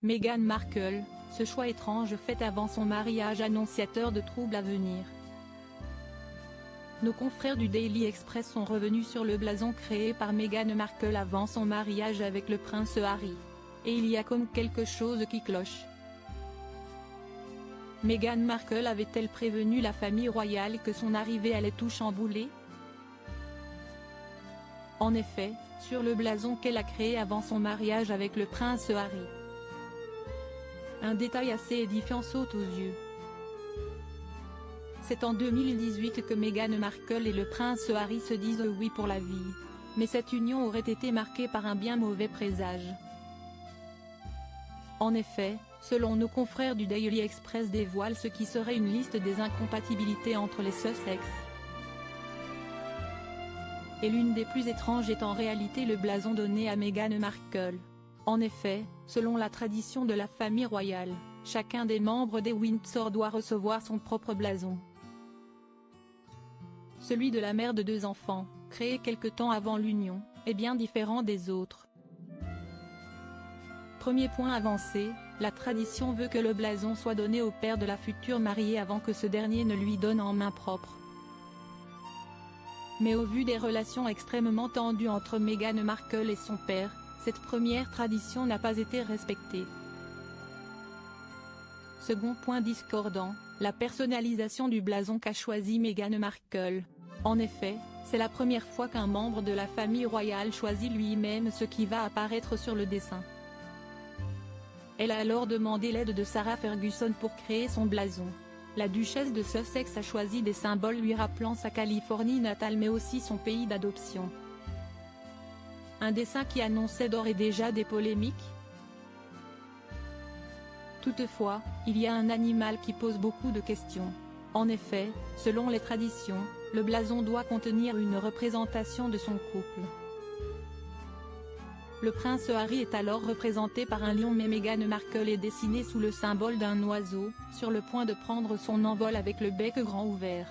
Meghan Markle, ce choix étrange fait avant son mariage annonciateur de troubles à venir. Nos confrères du Daily Express sont revenus sur le blason créé par Meghan Markle avant son mariage avec le prince Harry. Et il y a comme quelque chose qui cloche. Meghan Markle avait-elle prévenu la famille royale que son arrivée allait tout chambouler? En effet, sur le blason qu'elle a créé avant son mariage avec le prince Harry, un détail assez édifiant saute aux yeux. C'est en 2018 que Meghan Markle et le prince Harry se disent oui pour la vie. Mais cette union aurait été marquée par un bien mauvais présage. En effet, selon nos confrères du Daily Express dévoile ce qui serait une liste des incompatibilités entre les Sussex. Et l'une des plus étranges est en réalité le blason donné à Meghan Markle. En effet, selon la tradition de la famille royale, chacun des membres des Windsor doit recevoir son propre blason. Celui de la mère de 2 enfants, créé quelque temps avant l'union, est bien différent des autres. Premier point avancé, la tradition veut que le blason soit donné au père de la future mariée avant que ce dernier ne lui donne en main propre. Mais au vu des relations extrêmement tendues entre Meghan Markle et son père, cette première tradition n'a pas été respectée. Second point discordant, la personnalisation du blason qu'a choisi Meghan Markle. En effet, c'est la première fois qu'un membre de la famille royale choisit lui-même ce qui va apparaître sur le dessin. Elle a alors demandé l'aide de Sarah Ferguson pour créer son blason. La duchesse de Sussex a choisi des symboles lui rappelant sa Californie natale mais aussi son pays d'adoption. Un dessin qui annonçait d'ores et déjà des polémiques. Toutefois, il y a un animal qui pose beaucoup de questions. En effet, selon les traditions, le blason doit contenir une représentation de son couple. Le prince Harry est alors représenté par un lion mais Meghan Markle est dessinée sous le symbole d'un oiseau, sur le point de prendre son envol avec le bec grand ouvert.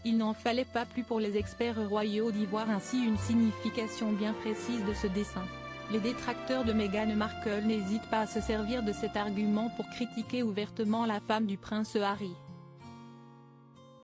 Il n'en fallait pas plus pour les experts royaux d'y voir ainsi une signification bien précise de ce dessin. Les détracteurs de Meghan Markle n'hésitent pas à se servir de cet argument pour critiquer ouvertement la femme du prince Harry.